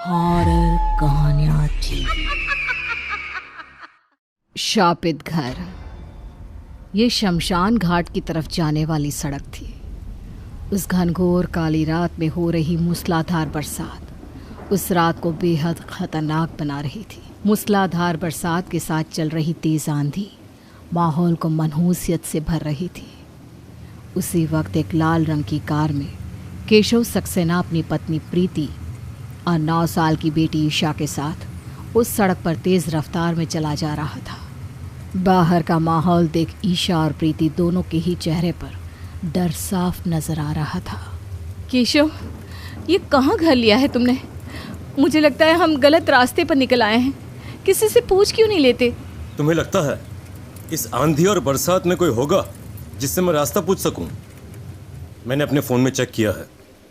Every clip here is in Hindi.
हॉरर कहानियां थी। शापित घर। ये शमशान घाट की तरफ जाने वाली सड़क थी। उस घनघोर काली रात में हो रही मूसलाधार बरसात उस रात को बेहद खतरनाक बना रही थी। मूसलाधार बरसात के साथ चल रही तेज आंधी माहौल को मनहूसियत से भर रही थी। उसी वक्त एक लाल रंग की कार में केशव सक्सेना अपनी पत्नी प्रीति और 9 साल की बेटी ईशा के साथ उस सड़क पर तेज रफ्तार में चला जा रहा था। बाहर का माहौल देख ईशा और प्रीति दोनों के ही चेहरे पर डर साफ नजर आ रहा था। केशव, ये कहाँ घर लिया है तुमने? मुझे लगता है हम गलत रास्ते पर निकल आए हैं। किसी से पूछ क्यों नहीं लेते? तुम्हें लगता है इस आंधी और बरसात में कोई होगा जिससे मैं रास्ता पूछ सकूं? मैंने अपने फोन में चेक किया है,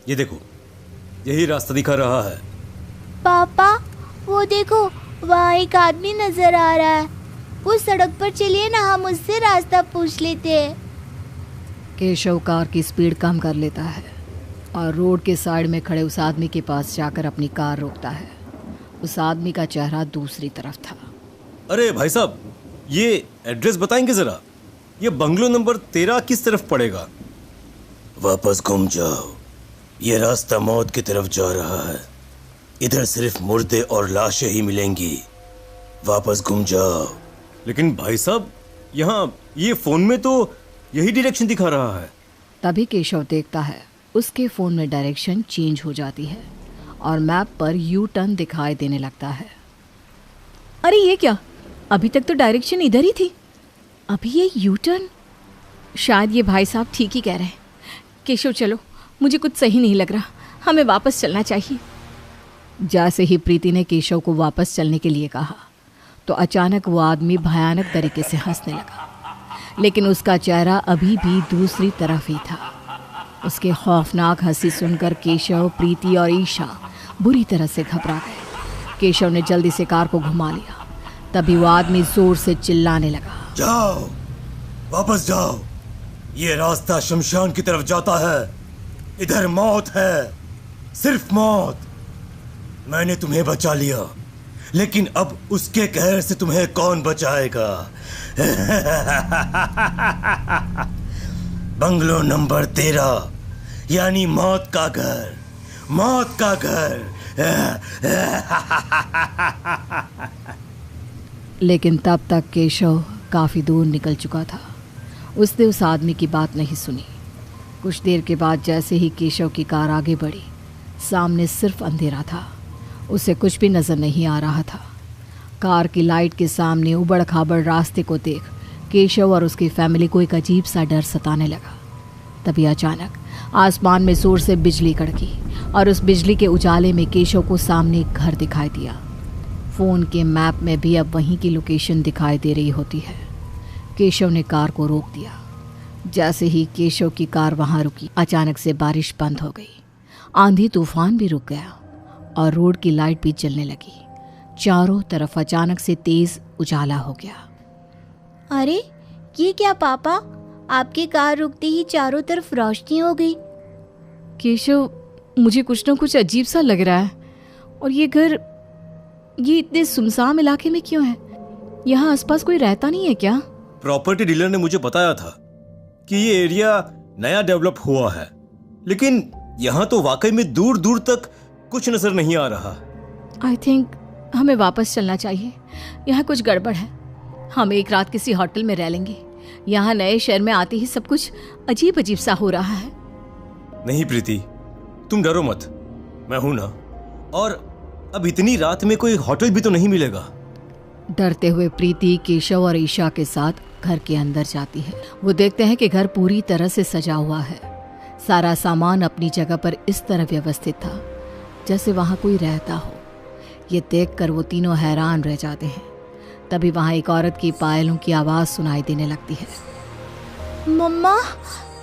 ये देखो, यही रास्ता दिखा रहा है। पापा, वो देखो, वहाँ एक आदमी नजर आ रहा है। उस सड़क पर चलिए ना, हम उससे रास्ता पूछ लेते हैं। केशव कार की स्पीड कम कर लेता है और रोड के साइड में खड़े उस आदमी के पास जाकर अपनी कार रोकता है। उस आदमी का चेहरा दूसरी तरफ था। अरे भाई साहब, ये एड्रेस बताएंगे जरा? ये बंगलो नंबर 13 किस तरफ पड़ेगा? वापस घूम जाओ, ये रास्ता मौत की तरफ जा रहा है। इधर सिर्फ मुर्दे और लाशें ही मिलेंगी। वापस घूम जाओ। लेकिन भाई साहब, यहाँ ये फोन में तो यही डायरेक्शन दिखा रहा है। तभी केशव देखता है उसके फ़ोन में डायरेक्शन चेंज हो जाती है और मैप पर यू टर्न दिखाई देने लगता है। अरे ये क्या? अभी तक तो डायरेक्शन इधर ही थी, अभी ये यू टर्न। शायद ये भाई साहब ठीक ही कह रहे हैं। केशव चलो, मुझे कुछ सही नहीं लग रहा, हमें वापस चलना चाहिए। जैसे ही प्रीति ने केशव को वापस चलने के लिए कहा तो अचानक वो आदमी भयानक तरीके से हंसने लगा, लेकिन उसका चेहरा अभी भी दूसरी तरफ ही था। उसके खौफनाक हंसी सुनकर केशव, प्रीति और ईशा बुरी तरह से घबरा गए। केशव ने जल्दी से कार को घुमा लिया। तभी वो आदमी जोर से चिल्लाने लगा, जाओ, वापस जाओ, ये रास्ता शमशान की तरफ जाता है। इधर मौत है, सिर्फ मौत। मैंने तुम्हें बचा लिया, लेकिन अब उसके कहर से तुम्हें कौन बचाएगा? बंगलो नंबर 13 यानी मौत का घर, मौत का घर। लेकिन तब तक केशव काफ़ी दूर निकल चुका था। उसने उस आदमी की बात नहीं सुनी। कुछ देर के बाद जैसे ही केशव की कार आगे बढ़ी, सामने सिर्फ अंधेरा था। उसे कुछ भी नज़र नहीं आ रहा था। कार की लाइट के सामने उबड़ खाबड़ रास्ते को देख केशव और उसकी फैमिली को एक अजीब सा डर सताने लगा। तभी अचानक आसमान में जोर से बिजली कड़की और उस बिजली के उजाले में केशव को सामने एक घर दिखाई दिया। फ़ोन के मैप में भी अब वहीं की लोकेशन दिखाई दे रही होती है। केशव ने कार को रोक दिया। जैसे ही केशव की कार वहाँ रुकी, अचानक से बारिश बंद हो गई। आंधी तूफान भी रुक गया और रोड की लाइट भी जलने लगी। चारों तरफ अचानक से तेज उजाला हो गया। अरे ये क्या पापा, आपकी कार रुकते ही चारों तरफ रोशनी हो गई। केशव, मुझे कुछ ना कुछ अजीब सा लग रहा है। और ये घर, ये इतने सुनसान इलाके में क्यों है? यहाँ आसपास कोई रहता नहीं है क्या? प्रॉपर्टी डीलर ने मुझे बताया था कि ये एरिया नया डेवलप हुआ है, लेकिन यहाँ तो वाकई में दूर दूर तक कुछ नजर नहीं आ रहा। आई थिंक हमें वापस चलना चाहिए। यहाँ कुछ गड़बड़ है। हम एक रात किसी होटल में रह लेंगे। यहाँ नए शहर में आते ही सब कुछ अजीब अजीब सा हो रहा है। नहीं प्रीति, तुम डरो मत, मैं हूं ना। और अब इतनी रात में कोई होटल भी तो नहीं मिलेगा। डरते हुए प्रीति केशव और ईशा के साथ घर के अंदर जाती है। वो देखते हैं कि घर पूरी तरह से सजा हुआ है। सारा सामान अपनी जगह पर इस तरह व्यवस्थित था जैसे वहाँ कोई रहता हो। ये देखकर वो तीनों हैरान रह जाते हैं। तभी वहाँ एक औरत की पायलों की आवाज़ सुनाई देने लगती है। मम्मा,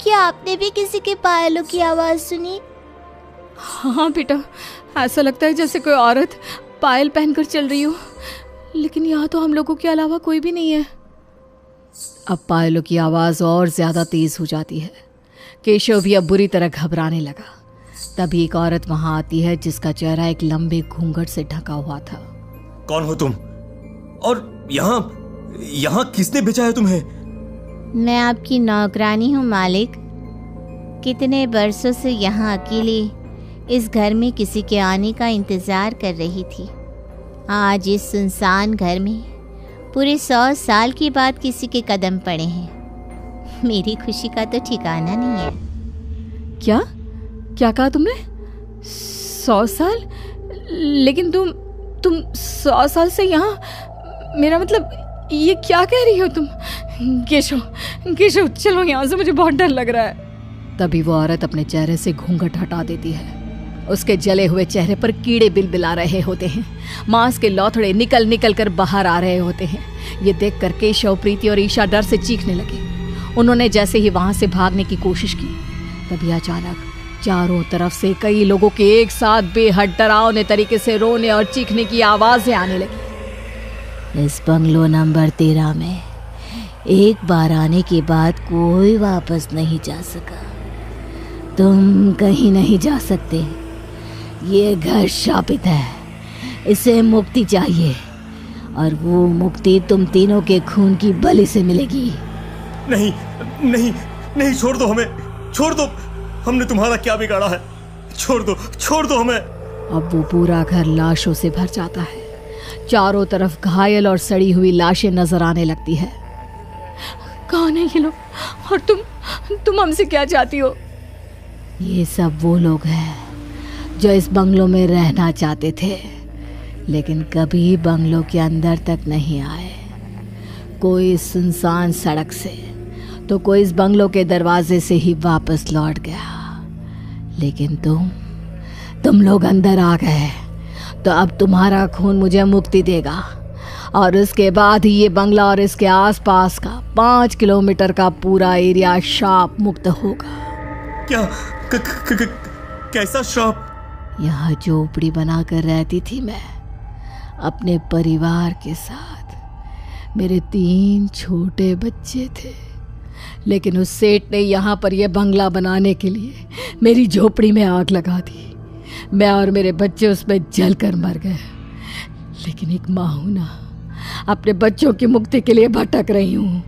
क्या आपने भी किसी के पायलों की आवाज़ सुनी? हाँ बेटा, ऐसा लगता है जैसे कोई औरत पायल पहनकर चल रही हो, लेकिन यहाँ तो हम लोगों के अलावा कोई भी नहीं है। अब पायलों की आवाज़ और ज़्यादा तेज़ हो जाती है। केशव भी अब बुरी तरह घबराने लगा। तभी एक औरत वहां आती है जिसका चेहरा एक लंबे घूंघट से ढका हुआ था। कौन हो तुम? और यहाँ यहाँ किसने भेजा है तुम्हें? मैं आपकी नौकरानी हूँ मालिक। कितने बरसों से यहाँ अकेले इस घर में किसी के आने का इंतज़ार कर रही थी। आज इस सुनसान घर में पूरे 100 साल के बाद किसी के कदम पड़े हैं। मेरी खुशी का तो ठिकाना नहीं है। क्या क्या कहा तुमने? 100 साल? लेकिन तुम 100 साल से यहाँ, मेरा मतलब ये क्या कह रही हो तुम? केशव चलो यहाँ से, मुझे बहुत डर लग रहा है। तभी वो औरत अपने चेहरे से घूंघट हटा देती है। उसके जले हुए चेहरे पर कीड़े बिलबिला रहे होते हैं, मांस के लौथड़े निकल निकल कर बाहर आ रहे होते हैं। ये देखकर केशव, प्रीति और ईशा डर से चीखने लगे। उन्होंने जैसे ही वहां से भागने की कोशिश की, तभी अचानक चारों तरफ से कई लोगों के एक साथ बेहद डरावने तरीके से रोने और चीखने की आवाजें आने लगी। इस बंगलो नंबर 13 में एक बार आने के बाद कोई वापस नहीं जा सका। तुम कहीं नहीं जा सकते। ये घर शापित है, इसे मुक्ति चाहिए, और वो मुक्ति तुम तीनों के खून की बलि से मिलेगी। नहीं नहीं नहीं, छोड़ दो हमें, छोड़ दो। हमने तुम्हारा क्या बिगाड़ा है? छोड़ दो हमें। अब वो पूरा घर लाशों से भर जाता है। चारों तरफ घायल और सड़ी हुई लाशें नजर आने लगती है। कौन है ये लोग, और तुम हमसे क्या चाहती हो? ये सब वो लोग हैं जो इस बंगलों में रहना चाहते थे, लेकिन कभी बंगलों के अंदर तक नहीं आए। कोई इस सुनसान सड़क से, तो कोई इस बंगलों के दरवाजे से ही वापस लौट गया। लेकिन तुम लोग अंदर आ गए, तो अब तुम्हारा खून मुझे मुक्ति देगा, और उसके बाद ही ये बंगला और इसके आसपास का 5 किलोमीटर का पूरा एरिया श्राप मुक्त होगा। क्या कैसा श्राप? यहाँ झोपड़ी बनाकर रहती थी मैं अपने परिवार के साथ। मेरे 3 छोटे बच्चे थे, लेकिन उस सेठ ने यहाँ पर यह बंगला बनाने के लिए मेरी झोपड़ी में आग लगा दी। मैं और मेरे बच्चे उसमें जलकर मर गए। लेकिन एक माँ हूं ना, अपने बच्चों की मुक्ति के लिए भटक रही हूँ।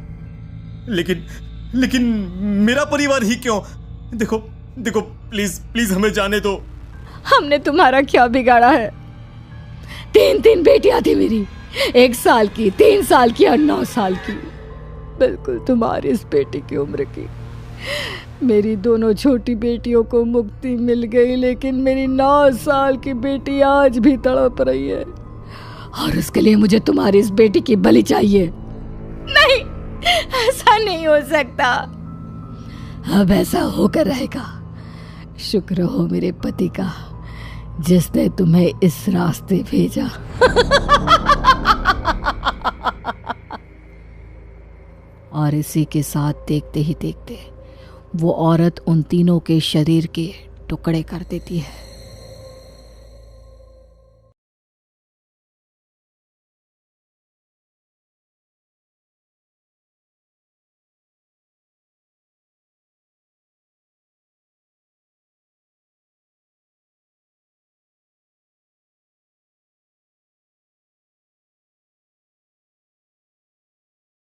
लेकिन मेरा परिवार ही क्यों? देखो प्लीज हमें जाने दो। हमने तुम्हारा क्या बिगाड़ा है? 3 बेटियां थी मेरी, 1 साल की, 3 साल की और 9 साल की, बिल्कुल तुम्हारी इस बेटी की उम्र की। मेरी दोनों छोटी बेटियों को मुक्ति मिल गई, लेकिन मेरी 9 साल की बेटी आज भी तड़प रही है, और उसके लिए मुझे तुम्हारी इस बेटी की बलि चाहिए। नहीं, ऐसा नहीं हो सकता। अब ऐसा होकर रहेगा। शुक्र हो मेरे पति का, जिसने तुम्हें इस रास्ते भेजा। और इसी के साथ देखते ही देखते वो औरत उन तीनों के शरीर के टुकड़े कर देती है।